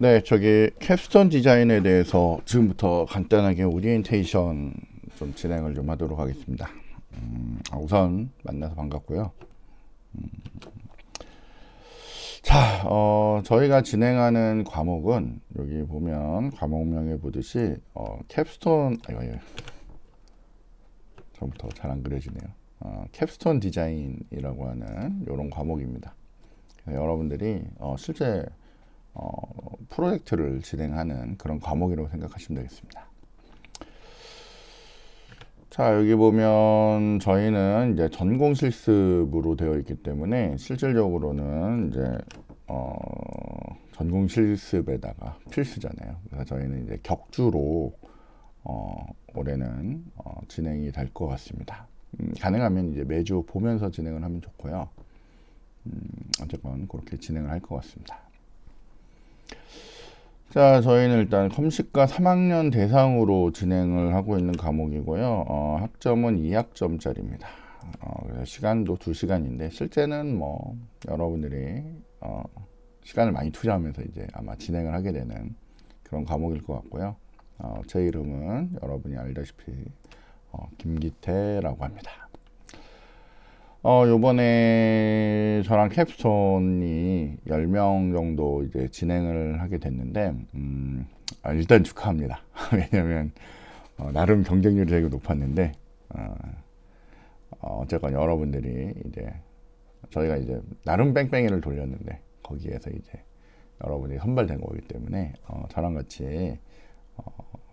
네, 저기 캡스톤 디자인에 대해서 지금부터 간단하게 오리엔테이션 좀 진행을 좀 하도록 하겠습니다. 우선 만나서 반갑고요. 자, 저희가 진행하는 과목은 여기 보면 과목명에 보듯이 캡스톤, 처음부터 잘 안 그려지네요. 캡스톤 디자인이라고 하는 이런 과목입니다. 여러분들이 실제 프로젝트를 진행하는 그런 과목이라고 생각하시면 되겠습니다. 자, 여기 보면 저희는 이제 전공 실습으로 되어 있기 때문에 실질적으로는 이제 전공 실습에다가 필수잖아요. 그래서 저희는 이제 격주로 올해는 진행이 될 것 같습니다. 가능하면 이제 매주 보면서 진행을 하면 좋고요. 어쨌건 그렇게 진행을 할 것 같습니다. 자, 저희는 일단 컴식과 3학년 대상으로 진행을 하고 있는 과목이고요. 학점은 2학점짜리입니다. 그래서 시간도 2시간인데 실제는 뭐 여러분들이 시간을 많이 투자하면서 이제 아마 진행을 하게 되는 그런 과목일 것 같고요. 제 이름은 여러분이 알다시피 김기태라고 합니다. 요번에 저랑 캡스톤이 10명 정도 이제 진행을 하게 됐는데, 일단 축하합니다. 왜냐면, 나름 경쟁률이 되게 높았는데, 어쨌건 여러분들이 이제, 저희가 이제 나름 뺑뺑이를 돌렸는데, 거기에서 이제 여러분이 선발된 거기 때문에, 저랑 같이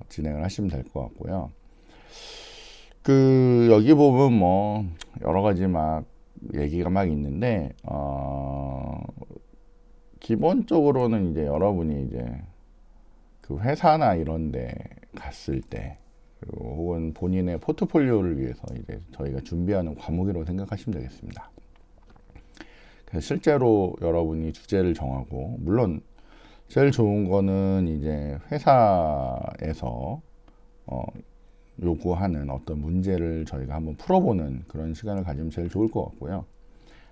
진행을 하시면 될 것 같고요. 여기 보면 뭐 여러 가지 막 얘기가 막 있는데 기본적으로는 이제 여러분이 이제 그 회사나 이런 데 갔을 때 그리고 혹은 본인의 포트폴리오를 위해서 이제 저희가 준비하는 과목이라고 생각하시면 되겠습니다. 그래서 실제로 여러분이 주제를 정하고 물론 제일 좋은 거는 이제 회사에서 요구하는 어떤 문제를 저희가 한번 풀어보는 그런 시간을 가지면 제일 좋을 것 같고요.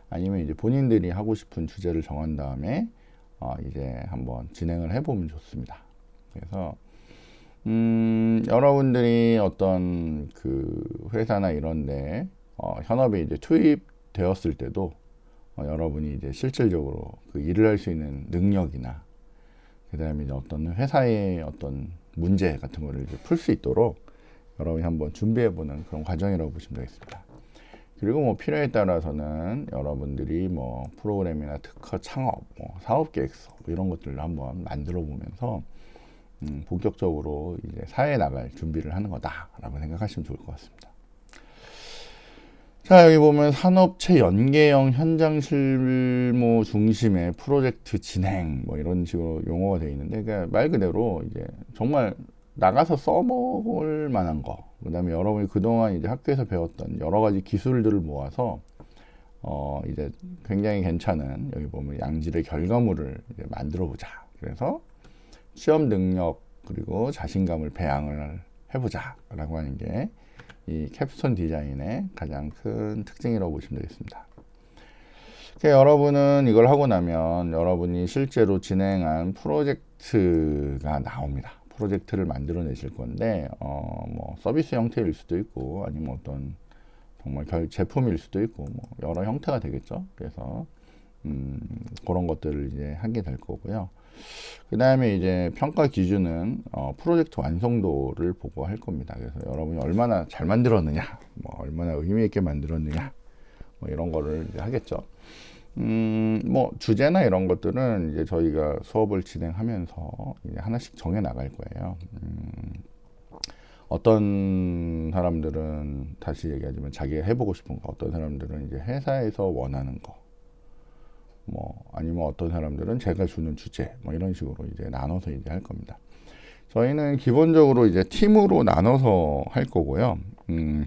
아니면 이제 본인들이 하고 싶은 주제를 정한 다음에 이제 한번 진행을 해보면 좋습니다. 그래서 여러분들이 어떤 그 회사나 이런데 현업에 이제 투입되었을 때도 여러분이 이제 실질적으로 그 일을 할 수 있는 능력이나 그다음에 이제 어떤 회사의 어떤 문제 같은 거를 풀 수 있도록 여러분이 한번 준비해보는 그런 과정이라고 보시면 되겠습니다. 그리고 뭐 필요에 따라서는 여러분들이 뭐 프로그램이나 특허 창업, 뭐 사업 계획서 뭐 이런 것들을 한번 만들어 보면서 본격적으로 이제 사회에 나갈 준비를 하는 거다라고 생각하시면 좋을 것 같습니다. 자, 여기 보면 산업체 연계형 현장 실무 중심의 프로젝트 진행 뭐 이런 식으로 용어가 되어 있는데 그러니까 말 그대로 이제 정말 나가서 써먹을 만한 거, 그 다음에 여러분이 그동안 이제 학교에서 배웠던 여러 가지 기술들을 모아서, 이제 굉장히 괜찮은, 여기 보면 양질의 결과물을 이제 만들어 보자. 그래서 시험 능력, 그리고 자신감을 배양을 해보자. 라고 하는 게 이 캡스톤 디자인의 가장 큰 특징이라고 보시면 되겠습니다. 여러분은 이걸 하고 나면 여러분이 실제로 진행한 프로젝트가 나옵니다. 프로젝트를 만들어내실 건데 뭐 서비스 형태일 수도 있고 아니면 어떤 정말 제품일 수도 있고 뭐 여러 형태가 되겠죠. 그래서 그런 것들을 이제 하게 될 거고요. 그 다음에 이제 평가 기준은 프로젝트 완성도를 보고 할 겁니다. 그래서 여러분이 얼마나 잘 만들었느냐, 뭐 얼마나 의미 있게 만들었느냐, 뭐 이런 거를 이제 하겠죠. 뭐 주제나 이런 것들은 이제 저희가 수업을 진행하면서 이제 하나씩 정해 나갈 거예요. 어떤 사람들은 다시 얘기하지만 자기가 해보고 싶은 거, 어떤 사람들은 이제 회사에서 원하는 거, 뭐 아니면 어떤 사람들은 제가 주는 주제, 뭐 이런 식으로 이제 나눠서 이제 할 겁니다. 저희는 기본적으로 이제 팀으로 나눠서 할 거고요.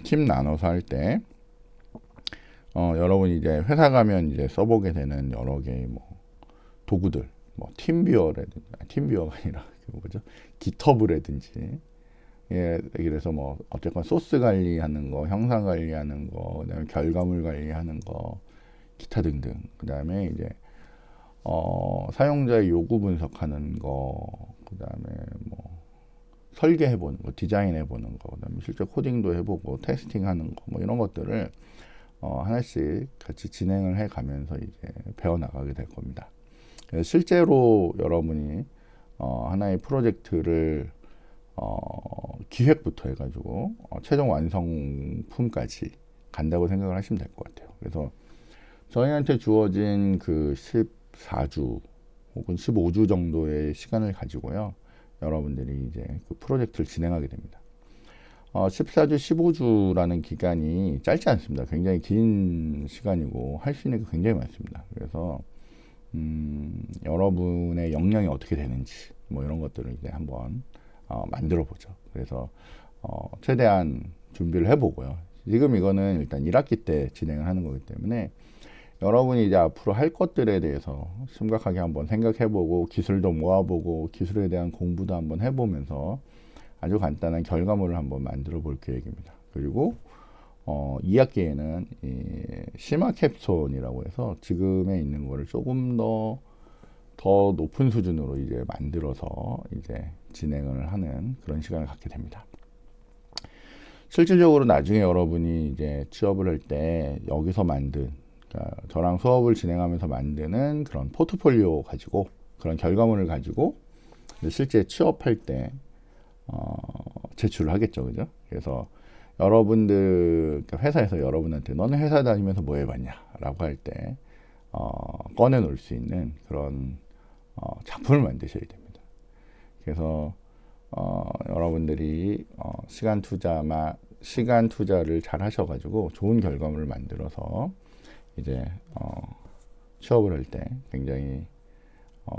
팀 나눠서 할 때. 여러분이 이제 회사 가면 이제 써보게 되는 여러 개의 뭐 도구들, 뭐 팀뷰어라든지, 팀뷰어가 아니라 뭐죠? 깃허브라든지, 예, 그래서 뭐 어쨌건 소스 관리하는 거, 형상 관리하는 거, 그다음에 결과물 관리하는 거, 기타 등등. 그다음에 이제 사용자의 요구 분석하는 거, 그다음에 뭐 설계해보는 거, 디자인해보는 거, 그다음에 실제 코딩도 해보고 테스팅하는 거, 뭐 이런 것들을 하나씩 같이 진행을 해가면서 이제 배워나가게 될 겁니다. 그래서 실제로 여러분이 하나의 프로젝트를 기획부터 해가지고 최종 완성품까지 간다고 생각을 하시면 될 것 같아요. 그래서 저희한테 주어진 그 14주 혹은 15주 정도의 시간을 가지고요, 여러분들이 이제 그 프로젝트를 진행하게 됩니다. 14주, 15주라는 기간이 짧지 않습니다. 굉장히 긴 시간이고 할 수 있는 게 굉장히 많습니다. 그래서 여러분의 역량이 어떻게 되는지 뭐 이런 것들을 이제 한번 만들어 보죠. 그래서 최대한 준비를 해보고요. 지금 이거는 일단 1학기 때 진행을 하는 거기 때문에 여러분이 이제 앞으로 할 것들에 대해서 심각하게 한번 생각해보고 기술도 모아보고 기술에 대한 공부도 한번 해보면서 아주 간단한 결과물을 한번 만들어 볼 계획입니다. 그리고 2학기에는 이 심화 캡손이라고 해서 지금에 있는 거를 조금 더 높은 수준으로 이제 만들어서 이제 진행을 하는 그런 시간을 갖게 됩니다. 실질적으로 나중에 여러분이 이제 취업을 할 때 여기서 만든, 그러니까 저랑 수업을 진행하면서 만드는 그런 포트폴리오 가지고 그런 결과물을 가지고 실제 취업할 때 제출을 하겠죠, 그죠? 그래서 여러분들, 그러니까 회사에서 여러분한테 너는 회사 다니면서 뭐 해봤냐라고 할 때 꺼내놓을 수 있는 그런 작품을 만드셔야 됩니다. 그래서 여러분들이 시간 투자를 잘 하셔가지고 좋은 결과물을 만들어서 이제 취업을 할 때 굉장히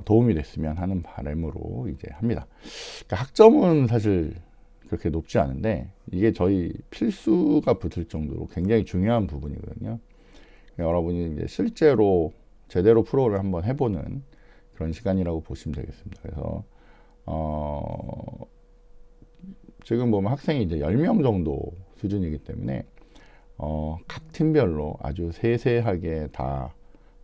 도움이 됐으면 하는 바람으로 이제 합니다. 그러니까 학점은 사실 그렇게 높지 않은데 이게 저희 필수가 붙을 정도로 굉장히 중요한 부분이거든요. 그러니까 여러분이 이제 실제로 제대로 프로를 한번 해보는 그런 시간이라고 보시면 되겠습니다. 그래서 지금 보면 학생이 이제 10명 정도 수준이기 때문에 각 팀별로 아주 세세하게 다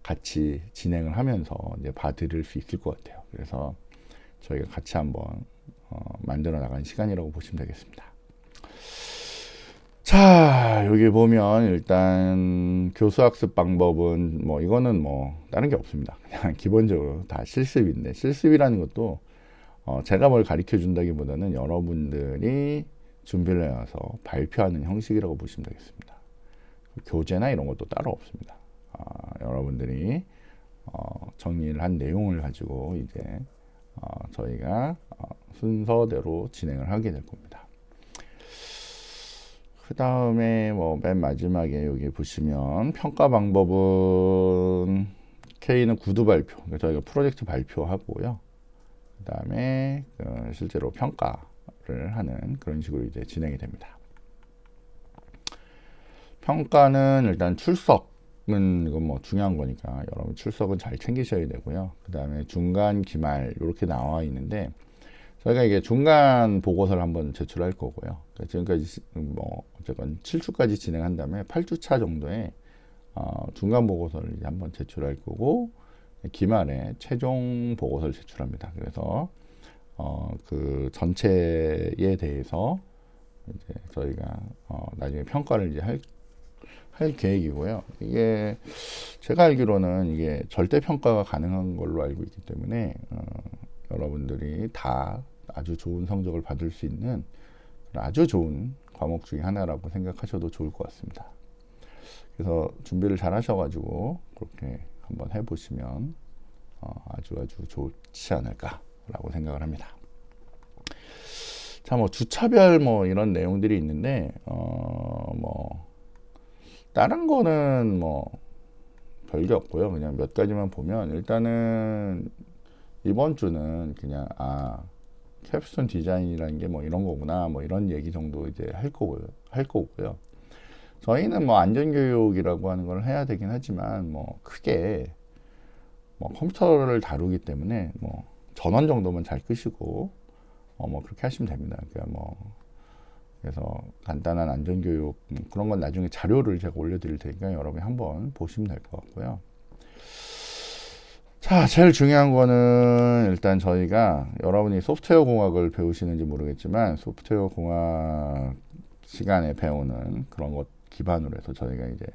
같이 진행을 하면서 이제 봐드릴 수 있을 것 같아요. 그래서 저희가 같이 한번 만들어 나가는 시간이라고 보시면 되겠습니다. 자, 여기 보면 일단 교수학습 방법은 뭐 이거는 뭐 다른 게 없습니다. 그냥 기본적으로 다 실습인데, 실습이라는 것도 제가 뭘 가르쳐 준다기보다는 여러분들이 준비를 해서 발표하는 형식이라고 보시면 되겠습니다. 교재나 이런 것도 따로 없습니다. 여러분들이 정리를 한 내용을 가지고 이제 저희가 순서대로 진행을 하게 될 겁니다. 그 다음에 뭐 맨 마지막에 여기 보시면 평가 방법은 K는 구두 발표, 그러니까 저희가 프로젝트 발표하고요. 그 다음에 실제로 평가를 하는 그런 식으로 이제 진행이 됩니다. 평가는 일단 출석은 이건 뭐 중요한 거니까 여러분 출석은 잘 챙기셔야 되고요. 그 다음에 중간, 기말 이렇게 나와 있는데 저희가 이게 중간 보고서를 한번 제출할 거고요. 그러니까 지금까지 뭐 어쨌건 7주까지 진행한 다음에 8주차 정도에 중간 보고서를 이제 한번 제출할 거고 기말에 최종 보고서를 제출합니다. 그래서 그 전체에 대해서 이제 저희가 나중에 평가를 이제 할 계획이고요. 이게 제가 알기로는 이게 절대 평가가 가능한 걸로 알고 있기 때문에 여러분들이 다 아주 좋은 성적을 받을 수 있는 아주 좋은 과목 중에 하나라고 생각하셔도 좋을 것 같습니다. 그래서 준비를 잘 하셔가지고 그렇게 한번 해보시면 아주 좋지 않을까라고 생각을 합니다. 자, 뭐 주차별 뭐 이런 내용들이 있는데 뭐 다른 거는 뭐 별게 없고요. 그냥 몇 가지만 보면 일단은 이번 주는 그냥 캡스톤 디자인이라는 게 뭐 이런 거구나 뭐 이런 얘기 정도 이제 할 거고요. 저희는 뭐 안전교육이라고 하는 걸 해야 되긴 하지만 뭐 크게 뭐 컴퓨터를 다루기 때문에 뭐 전원 정도만 잘 끄시고 뭐 그렇게 하시면 됩니다. 그러니까 뭐 그래서 간단한 안전교육 그런 건 나중에 자료를 제가 올려드릴 테니까 여러분이 한번 보시면 될 것 같고요. 자, 제일 중요한 거는 일단 저희가 여러분이 소프트웨어 공학을 배우시는지 모르겠지만 소프트웨어 공학 시간에 배우는 그런 것 기반으로 해서 저희가 이제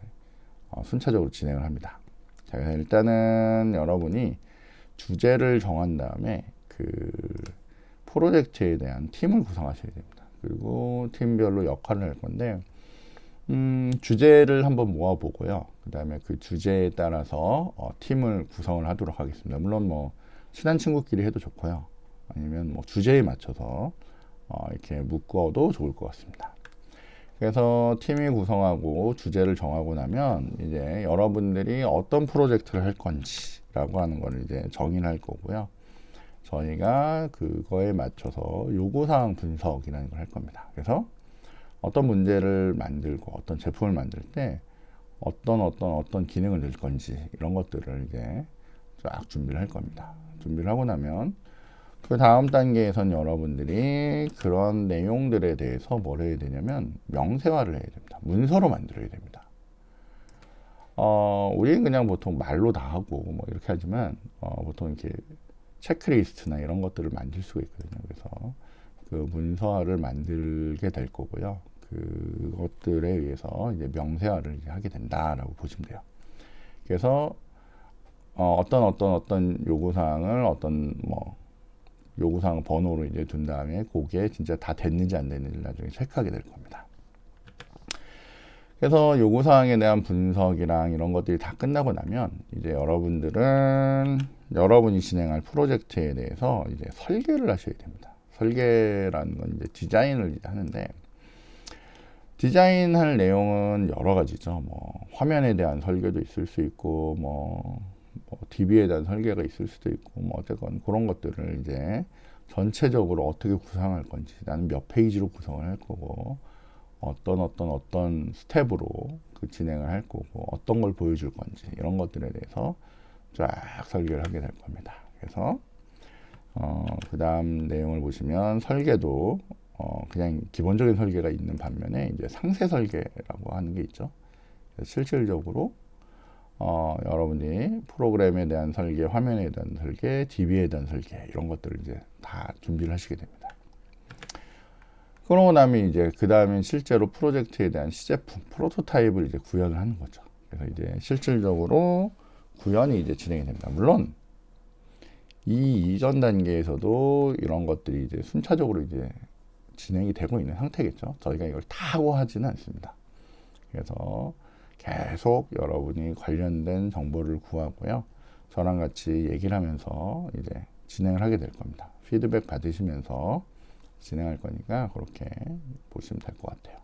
순차적으로 진행을 합니다. 자, 그래서 일단은 여러분이 주제를 정한 다음에 그 프로젝트에 대한 팀을 구성하셔야 됩니다. 그리고 팀별로 역할을 할 건데 주제를 한번 모아보고요. 그 다음에 그 주제에 따라서 팀을 구성을 하도록 하겠습니다. 물론 뭐 친한 친구끼리 해도 좋고요. 아니면 뭐 주제에 맞춰서 이렇게 묶어도 좋을 것 같습니다. 그래서 팀이 구성하고 주제를 정하고 나면 이제 여러분들이 어떤 프로젝트를 할 건지라고 하는 걸 이제 정의를 할 거고요. 저희가 그거에 맞춰서 요구사항 분석이라는 걸 할 겁니다. 그래서 어떤 문제를 만들고 어떤 제품을 만들 때 어떤 기능을 넣을 건지 이런 것들을 이제 쫙 준비를 할 겁니다. 준비를 하고 나면 그 다음 단계에선 여러분들이 그런 내용들에 대해서 뭘 해야 되냐면 명세화를 해야 됩니다. 문서로 만들어야 됩니다. 우리는 그냥 보통 말로 다 하고 뭐 이렇게 하지만 보통 이렇게 체크리스트나 이런 것들을 만들 수가 있거든요. 그래서 그 문서화를 만들게 될 거고요. 그것들에 의해서 이제 명세화를 이제 하게 된다라고 보시면 돼요. 그래서 어떤 요구사항을 요구사항 번호로 이제 둔 다음에 그게 진짜 다 됐는지 안 됐는지 나중에 체크하게 될 겁니다. 그래서 요구사항에 대한 분석이랑 이런 것들이 다 끝나고 나면 이제 여러분이 진행할 프로젝트에 대해서 이제 설계를 하셔야 됩니다. 설계라는 건 이제 디자인을 이제 하는데 디자인할 내용은 여러 가지죠. 뭐 화면에 대한 설계도 있을 수 있고 뭐 DB에 대한 설계가 있을 수도 있고 뭐 어쨌건 그런 것들을 이제 전체적으로 어떻게 구성할 건지 나는 몇 페이지로 구성을 할 거고 어떤 스텝으로 그 진행을 할 거고 어떤 걸 보여줄 건지 이런 것들에 대해서 쫙 설계를 하게 될 겁니다. 그래서 그 다음 내용을 보시면 설계도 그냥 기본적인 설계가 있는 반면에 이제 상세 설계라고 하는 게 있죠. 실질적으로 여러분이 프로그램에 대한 설계, 화면에 대한 설계, DB에 대한 설계 이런 것들을 이제 다 준비를 하시게 됩니다. 그러고 나면 이제 그 다음에 실제로 프로젝트에 대한 시제품, 프로토타입을 이제 구현을 하는 거죠. 그래서 이제 실질적으로 구현이 이제 진행이 됩니다. 물론 이 이전 단계에서도 이런 것들이 이제 순차적으로 이제 진행이 되고 있는 상태겠죠. 저희가 이걸 다 하고 하지는 않습니다. 그래서 계속 여러분이 관련된 정보를 구하고요. 저랑 같이 얘기를 하면서 이제 진행을 하게 될 겁니다. 피드백 받으시면서 진행할 거니까 그렇게 보시면 될 것 같아요.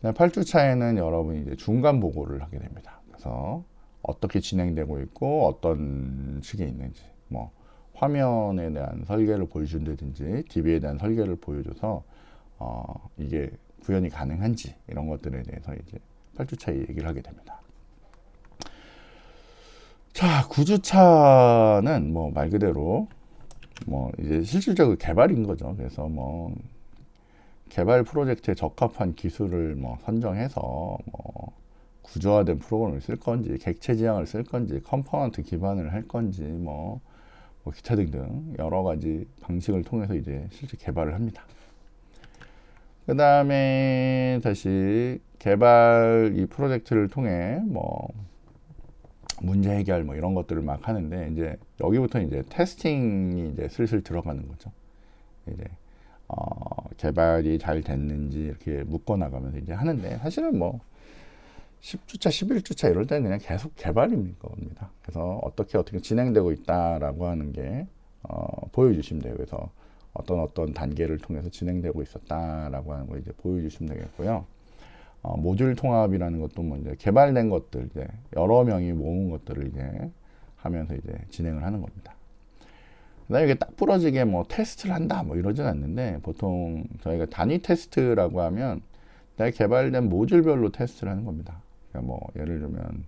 8주차에는 여러분이 이제 중간 보고를 하게 됩니다. 그래서 어떻게 진행되고 있고 어떤 식이 있는지 뭐 화면에 대한 설계를 보여준다든지 DB에 대한 설계를 보여줘서 이게 구현이 가능한지 이런 것들에 대해서 이제 8주차에 얘기를 하게 됩니다. 자, 9주차는 뭐 말 그대로 뭐 이제 실질적으로 개발인 거죠. 그래서 뭐 개발 프로젝트에 적합한 기술을 뭐 선정해서 뭐 구조화된 프로그램을 쓸 건지, 객체 지향을 쓸 건지, 컴포넌트 기반을 할 건지, 뭐 기타 등등 여러 가지 방식을 통해서 이제 실제 개발을 합니다. 그 다음에 다시 개발 이 프로젝트를 통해 뭐 문제 해결 뭐 이런 것들을 막 하는데 이제 여기부터 이제 테스팅이 이제 슬슬 들어가는 거죠. 이제 개발이 잘 됐는지 이렇게 묶어 나가면서 이제 하는데 사실은 뭐 10주차, 11주차 이럴 때는 그냥 계속 개발인 겁니다. 그래서 어떻게 진행되고 있다라고 하는 게 보여주시면 돼요. 그래서 어떤 단계를 통해서 진행되고 있었다라고 하는 걸 이제 보여주시면 되겠고요. 모듈 통합이라는 것도 뭐 이제 개발된 것들 이제 여러 명이 모은 것들을 이제 하면서 이제 진행을 하는 겁니다. 그다음에 이게 딱 부러지게 뭐 테스트를 한다 뭐 이러진 않는데 보통 저희가 단위 테스트라고 하면 내가 개발된 모듈별로 테스트를 하는 겁니다. 그러니까 뭐 예를 들면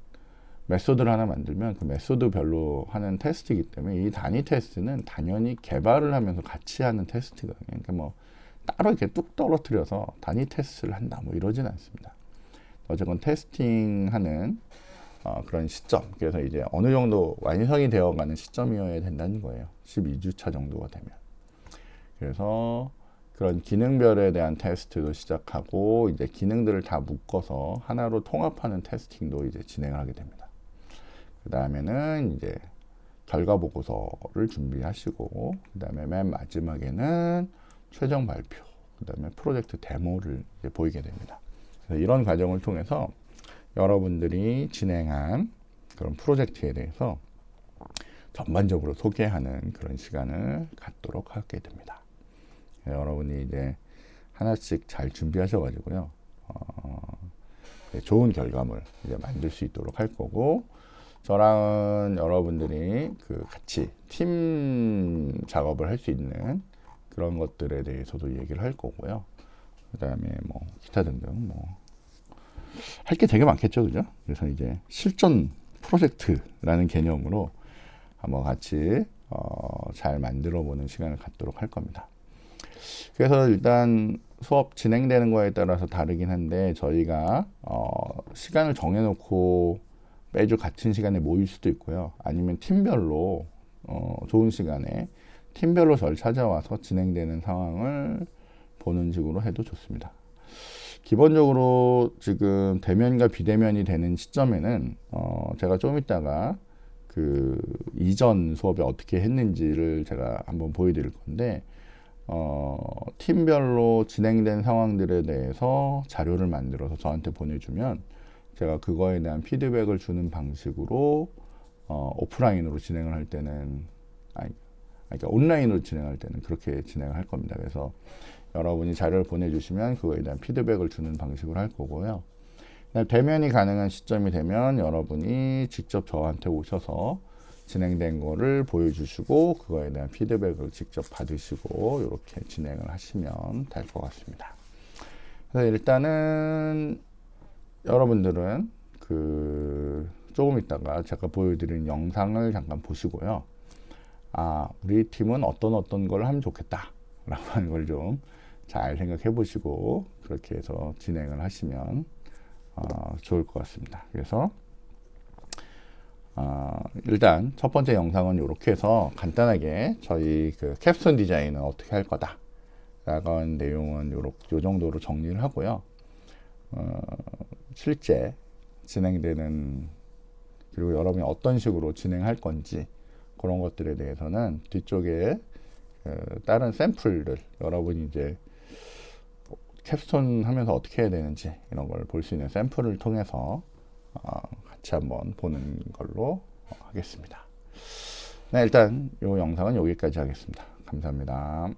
메소드를 하나 만들면 그 메소드별로 하는 테스트이기 때문에 이 단위 테스트는 당연히 개발을 하면서 같이 하는 테스트거든요. 그러니까 뭐 따로 이렇게 뚝 떨어뜨려서 단위 테스트를 한다 뭐 이러진 않습니다. 어쨌건 테스팅하는 그런 시점, 그래서 이제 어느 정도 완성이 되어가는 시점이어야 된다는 거예요. 12주차 정도가 되면. 그래서 그런 기능별에 대한 테스트도 시작하고 이제 기능들을 다 묶어서 하나로 통합하는 테스팅도 이제 진행을 하게 됩니다. 그 다음에는 이제 결과 보고서를 준비하시고, 그 다음에 맨 마지막에는 최종 발표, 그 다음에 프로젝트 데모를 이제 보이게 됩니다. 그래서 이런 과정을 통해서 여러분들이 진행한 그런 프로젝트에 대해서 전반적으로 소개하는 그런 시간을 갖도록 하게 됩니다. 여러분이 이제 하나씩 잘 준비하셔가지고요, 좋은 결과물 이제 만들 수 있도록 할 거고, 저랑은 여러분들이 그 같이 팀 작업을 할 수 있는 그런 것들에 대해서도 얘기를 할 거고요. 그 다음에 뭐 기타 등등 뭐 할 게 되게 많겠죠, 그죠? 그래서 이제 실전 프로젝트라는 개념으로 한번 같이 잘 만들어 보는 시간을 갖도록 할 겁니다. 그래서 일단 수업 진행되는 거에 따라서 다르긴 한데, 저희가 시간을 정해놓고 매주 같은 시간에 모일 수도 있고요. 아니면 팀별로 좋은 시간에 팀별로 저를 찾아와서 진행되는 상황을 보는 식으로 해도 좋습니다. 기본적으로 지금 대면과 비대면이 되는 시점에는 제가 좀 이따가 그 이전 수업에 어떻게 했는지를 제가 한번 보여드릴 건데, 팀별로 진행된 상황들에 대해서 자료를 만들어서 저한테 보내주면 제가 그거에 대한 피드백을 주는 방식으로 오프라인으로 진행을 할 때는 그러니까 온라인으로 진행할 때는 그렇게 진행을 할 겁니다. 그래서 여러분이 자료를 보내주시면 그거에 대한 피드백을 주는 방식으로 할 거고요. 대면이 가능한 시점이 되면 여러분이 직접 저한테 오셔서 진행된 거를 보여주시고 그거에 대한 피드백을 직접 받으시고 이렇게 진행을 하시면 될 것 같습니다. 그래서 일단은 여러분들은 그 조금 있다가 제가 보여드린 영상을 잠깐 보시고요. 우리 팀은 어떤 걸 하면 좋겠다 라고 하는 걸 좀 잘 생각해 보시고 그렇게 해서 진행을 하시면 좋을 것 같습니다. 그래서 일단 첫 번째 영상은 이렇게 해서 간단하게 저희 그 캡스톤 디자인은 어떻게 할 거다 라고 하는 내용은 요 정도로 정리를 하고요. 실제 진행되는, 그리고 여러분이 어떤 식으로 진행할 건지 그런 것들에 대해서는 뒤쪽에 다른 샘플들, 여러분이 이제 캡스톤 하면서 어떻게 해야 되는지 이런 걸 볼 수 있는 샘플을 통해서 같이 한번 보는 걸로 하겠습니다. 네, 일단 이 영상은 여기까지 하겠습니다. 감사합니다.